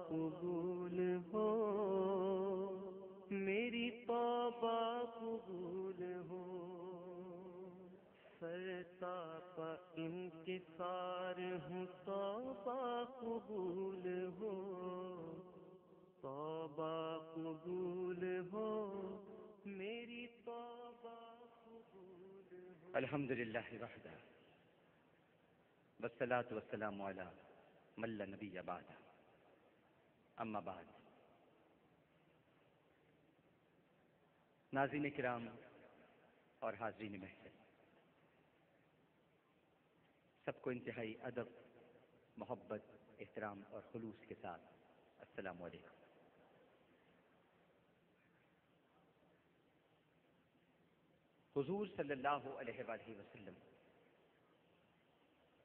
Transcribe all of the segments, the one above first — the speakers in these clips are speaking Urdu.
قبول ہو، میری توبہ قبول ہو، سرتاپ انکسار ہوں، توبہ قبول ہو، توبہ قبول ہو، میری توبہ قبول ہو۔ الحمد للہ وحدہ والصلاة والسلام علی من لا نبی بعدہ، اما بعد۔ ناظرین کرام اور حاضرین محفل، سب کو انتہائی ادب، محبت، احترام اور خلوص کے ساتھ السلام علیکم۔ حضور صلی اللہ علیہ وآلہ وسلم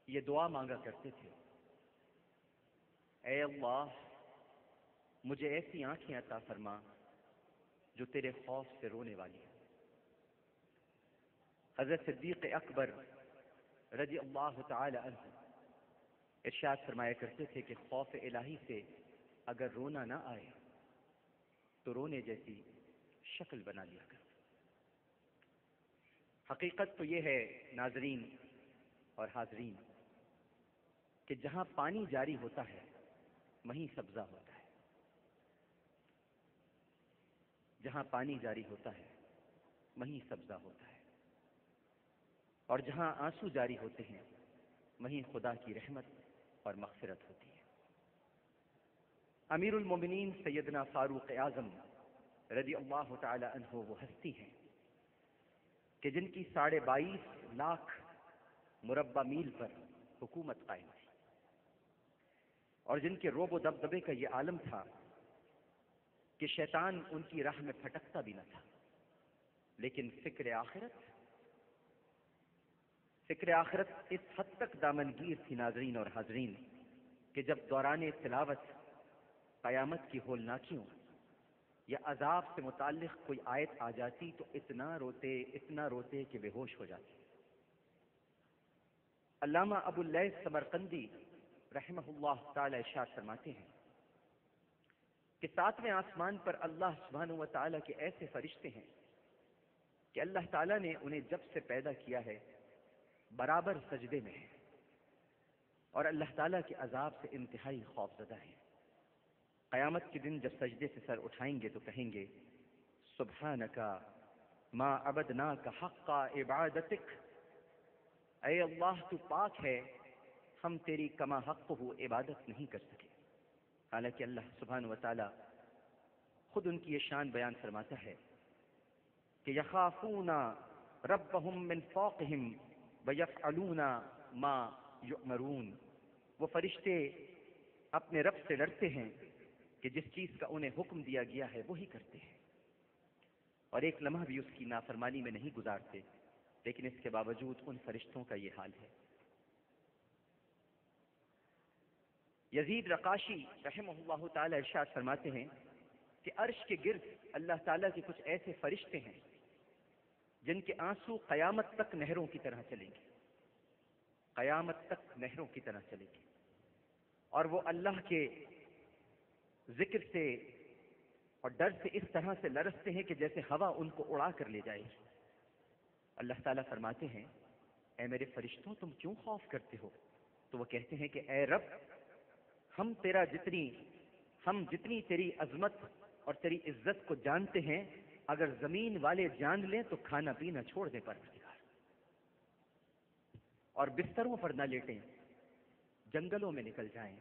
یہ دعا مانگا کرتے تھے، اے اللہ مجھے ایسی آنکھیں عطا فرما جو تیرے خوف سے رونے والی ہیں۔ حضرت صدیق اکبر رضی اللہ تعالی عنہ ارشاد فرمایا کرتے تھے کہ خوف الہی سے اگر رونا نہ آئے تو رونے جیسی شکل بنا لیا کر۔ حقیقت تو یہ ہے ناظرین اور حاضرین کہ جہاں پانی جاری ہوتا ہے وہیں سبزہ ہوتا ہے، جہاں پانی جاری ہوتا ہے وہیں سبزہ ہوتا ہے، اور جہاں آنسو جاری ہوتے ہیں وہیں خدا کی رحمت اور مغفرت ہوتی ہے۔ امیر المومنین سیدنا فاروق اعظم رضی اللہ تعالی عنہ وہ ہستی ہیں کہ جن کی 22.5 لاکھ مربع میل پر حکومت قائم تھی، اور جن کے روب و دبدبے کا یہ عالم تھا کہ شیطان ان کی راہ میں پھٹکتا بھی نہ تھا، لیکن فکر آخرت اس حد تک دامنگیر تھی ناظرین اور حاضرین کہ جب دوران تلاوت قیامت کی ہولناکیوں یا عذاب سے متعلق کوئی آیت آ جاتی تو اتنا روتے کہ بے ہوش ہو جاتے۔ علامہ ابو اللیث سمرقندی رحمہ اللہ تعالی ارشاد فرماتے ہیں کہ 7ویں آسمان پر اللہ سبحانہ و تعالیٰ کے ایسے فرشتے ہیں کہ اللہ تعالیٰ نے انہیں جب سے پیدا کیا ہے برابر سجدے میں ہیں، اور اللہ تعالیٰ کے عذاب سے انتہائی خوف زدہ ہیں۔ قیامت کے دن جب سجدے سے سر اٹھائیں گے تو کہیں گے سبحانک ما عبدناک حق عبادتک، اے اللہ تو پاک ہے، ہم تیری کما حق ہو عبادت نہیں کر سکے۔ حالانکہ اللہ سبحانہ و تعالی خود ان کی یہ شان بیان فرماتا ہے کہ یخافون ربهم من فوقهم ویفعلون ما یؤمرون، وہ فرشتے اپنے رب سے ڈرتے ہیں کہ جس چیز کا انہیں حکم دیا گیا ہے وہی کرتے ہیں، اور ایک لمحہ بھی اس کی نافرمانی میں نہیں گزارتے، لیکن اس کے باوجود ان فرشتوں کا یہ حال ہے۔ یزید رقاشی رحمہ اللہ تعالی ارشاد فرماتے ہیں کہ عرش کے گرد اللہ تعالیٰ کے کچھ ایسے فرشتے ہیں جن کے آنسو قیامت تک نہروں کی طرح چلیں گے، قیامت تک نہروں کی طرح چلیں گے، اور وہ اللہ کے ذکر سے اور ڈر سے اس طرح سے لرزتے ہیں کہ جیسے ہوا ان کو اڑا کر لے جائے گی۔ اللہ تعالیٰ فرماتے ہیں اے میرے فرشتوں تم کیوں خوف کرتے ہو؟ تو وہ کہتے ہیں کہ اے رب ہم جتنی تیری عظمت اور تیری عزت کو جانتے ہیں، اگر زمین والے جان لیں تو کھانا پینا چھوڑ دیں پروردگار، اور بستروں پر نہ لیٹیں، جنگلوں میں نکل جائیں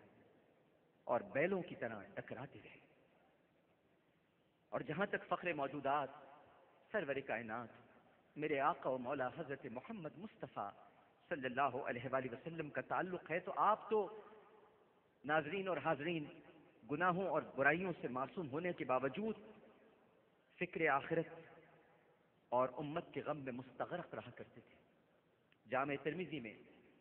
اور بیلوں کی طرح ٹکراتے رہیں۔ اور جہاں تک فخر موجودات سرور کائنات میرے آقا و مولا حضرت محمد مصطفیٰ صلی اللہ علیہ وآلہ وسلم کا تعلق ہے تو آپ تو ناظرین اور حاضرین گناہوں اور برائیوں سے معصوم ہونے کے باوجود فکر آخرت اور امت کے غم میں مستغرق رہا کرتے تھے۔ جامع ترمذی میں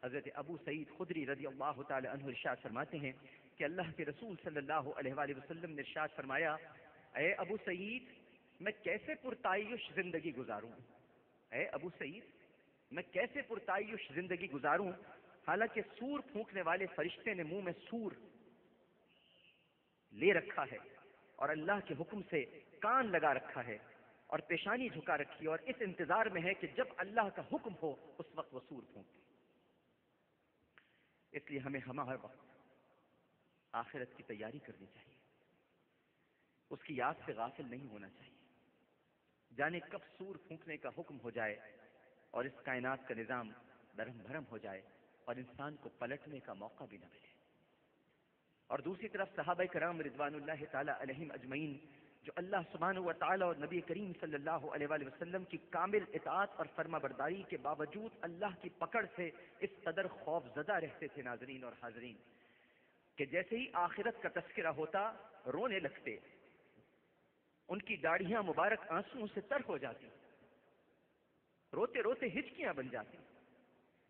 حضرت ابو سعید خدری رضی اللہ تعالی عنہ ارشاد فرماتے ہیں کہ اللہ کے رسول صلی اللہ علیہ وآلہ وسلم نے ارشاد فرمایا اے ابو سعید میں کیسے پرتعیش زندگی گزاروں، اے ابو سعید میں کیسے پرتعیش زندگی گزاروں، حالانکہ سور پھونکنے والے فرشتے نے منہ میں سور لے رکھا ہے اور اللہ کے حکم سے کان لگا رکھا ہے اور پیشانی جھکا رکھی ہے اور اس انتظار میں ہے کہ جب اللہ کا حکم ہو اس وقت وہ سور پھونکے. اس لیے ہمیں ہر وقت آخرت کی تیاری کرنی چاہیے، اس کی یاد سے غافل نہیں ہونا چاہیے. جانے کب سور پھونکنے کا حکم ہو جائے اور اس کائنات کا نظام درہم بھرم ہو جائے اور انسان کو پلٹنے کا موقع بھی نہ ملے. اور دوسری طرف صحابہ کرام رضوان اللہ تعالی علیہم اجمعین جو اللہ سبحانہ و تعالی اور نبی کریم صلی اللہ علیہ وآلہ وسلم کی کامل اطاعت اور فرما برداری کے باوجود اللہ کی پکڑ سے اس قدر خوف زدہ رہتے تھے ناظرین اور حاضرین کہ جیسے ہی آخرت کا تذکرہ ہوتا رونے لگتے، ان کی داڑھیاں مبارک آنسوؤں سے تر ہو جاتی، روتے روتے ہچکیاں بن جاتی،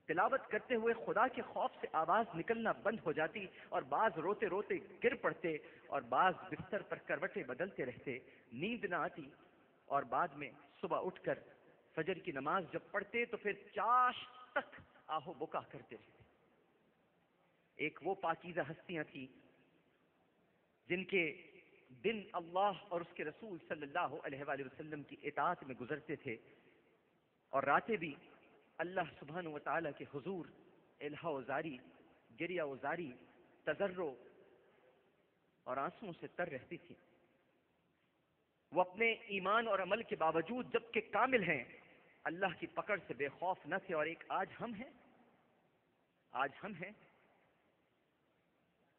تلاوت کرتے ہوئے خدا کے خوف سے آواز نکلنا بند ہو جاتی، اور بعض روتے روتے گر پڑتے اور بعض بستر پر کروٹیں بدلتے رہتے، نیند نہ آتی، اور بعد میں صبح اٹھ کر فجر کی نماز جب پڑھتے تو پھر چاش تک آہو بکا کرتے رہتے. ایک وہ پاکیزہ ہستیاں تھیں جن کے دن اللہ اور اس کے رسول صلی اللہ علیہ وآلہ وسلم کی اطاعت میں گزرتے تھے، اور راتیں بھی اللہ سبحانہ و تعالیٰ کے حضور الہا وزاری، گریہ وزاری، تضرع اور آنسوؤں سے تر رہتی تھی. وہ اپنے ایمان اور عمل کے باوجود جبکہ کامل ہیں اللہ کی پکڑ سے بے خوف نہ تھے. اور ایک آج ہم ہیں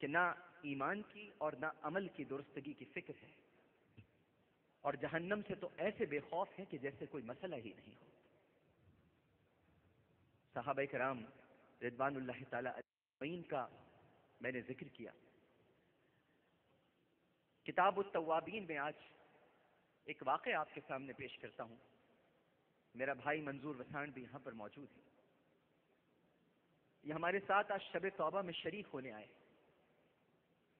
کہ نہ ایمان کی اور نہ عمل کی درستگی کی فکر ہے، اور جہنم سے تو ایسے بے خوف ہیں کہ جیسے کوئی مسئلہ ہی نہیں ہو. صحابہ کرام رضوان اللہ تعالی اجمعین کا میں نے ذکر کیا. کتاب التوابین میں آج ایک واقعہ آپ کے سامنے پیش کرتا ہوں. میرا بھائی منظور وسان بھی یہاں پر موجود ہے. یہ ہمارے ساتھ آج شب توبہ میں شریک ہونے آئے.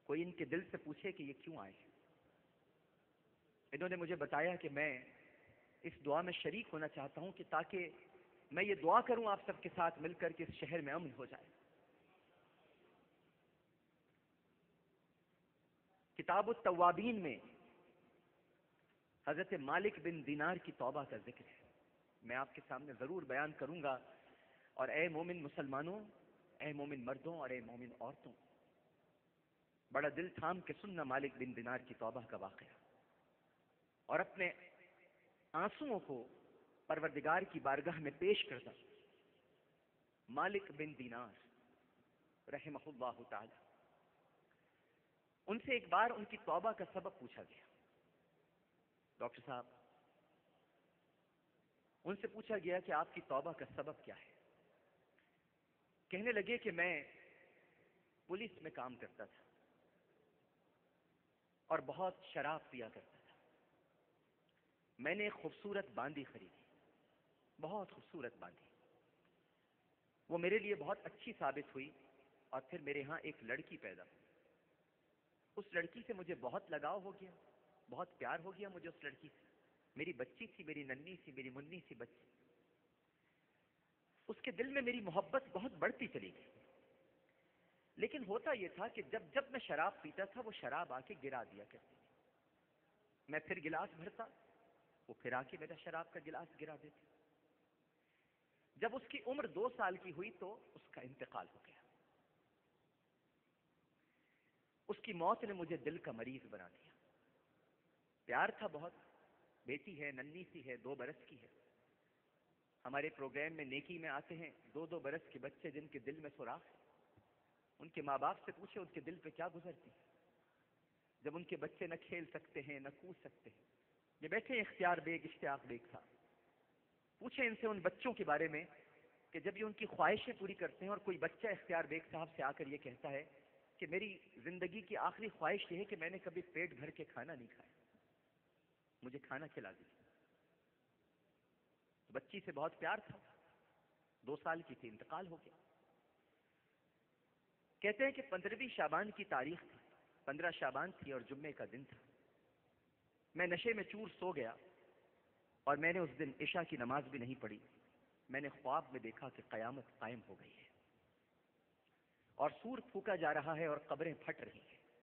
کوئی ان کے دل سے پوچھے کہ یہ کیوں آئے. انہوں نے مجھے بتایا کہ میں اس دعا میں شریک ہونا چاہتا ہوں کہ تاکہ میں یہ دعا کروں آپ سب کے ساتھ مل کر کے اس شہر میں امن ہو جائے. کتاب التوابین میں حضرت مالک بن دینار کی توبہ کا ذکر ہے. میں آپ کے سامنے ضرور بیان کروں گا. اور اے مومن مسلمانوں، اے مومن مردوں اور اے مومن عورتوں، بڑا دل تھام کے سننا مالک بن دینار کی توبہ کا واقعہ، اور اپنے آنسوؤں کو پروردگار کی بارگاہ میں پیش کرتا. مالک بن دینار رحمہ اللہ تعالی، ان سے ایک بار ان کی توبہ کا سبب پوچھا گیا. ڈاکٹر صاحب، ان سے پوچھا گیا کہ آپ کی توبہ کا سبب کیا ہے؟ کہنے لگے کہ میں پولیس میں کام کرتا تھا اور بہت شراب پیا کرتا تھا. میں نے ایک خوبصورت باندی خریدی، بہت خوبصورت باندی. وہ میرے لیے بہت اچھی ثابت ہوئی، اور پھر میرے ہاں ایک لڑکی پیدا ہوئی. اس لڑکی سے مجھے بہت لگاؤ ہو گیا، بہت پیار ہو گیا مجھے اس لڑکی سے. میری بچی تھی، میری ننھی سی، میری منی سی بچی. اس کے دل میں میری محبت بہت بڑھتی چلی گئی. لیکن ہوتا یہ تھا کہ جب میں شراب پیتا تھا وہ شراب آ کے گرا دیا کرتی تھی. میں پھر گلاس بھرتا، وہ پھر آ کے میرا شراب کا گلاس گرا دیتی. جب اس کی عمر 2 سال کی ہوئی تو اس کا انتقال ہو گیا. اس کی موت نے مجھے دل کا مریض بنا دیا. پیار تھا بہت، بیٹی ہے، ننھی سی ہے، 2 برس کی ہے. ہمارے پروگرام میں نیکی میں آتے ہیں 2 برس کے بچے جن کے دل میں سوراخ ہے. ان کے ماں باپ سے پوچھے ان کے دل پہ کیا گزرتی ہے جب ان کے بچے نہ کھیل سکتے ہیں نہ کود سکتے ہیں. یہ بیٹھے اختیار بیگ اشتیاق بیگ صاحب، پوچھیں ان سے ان بچوں کے بارے میں کہ جب یہ ان کی خواہشیں پوری کرتے ہیں. اور کوئی بچہ اختیار بیگ صاحب سے آ کر یہ کہتا ہے کہ میری زندگی کی آخری خواہش یہ ہے کہ میں نے کبھی پیٹ بھر کے کھانا نہیں کھایا، مجھے کھانا کھلا دیجیے. بچی سے بہت پیار تھا، 2 سال کی تھی، انتقال ہو گیا. کہتے ہیں کہ 15ویں شعبان کی تاریخ تھی، 15 شعبان تھی اور جمعے کا دن تھا. میں نشے میں چور سو گیا اور میں نے اس دن عشاء کی نماز بھی نہیں پڑھی. میں نے خواب میں دیکھا کہ قیامت قائم ہو گئی ہے اور سور پھونکا جا رہا ہے اور قبریں پھٹ رہی ہیں.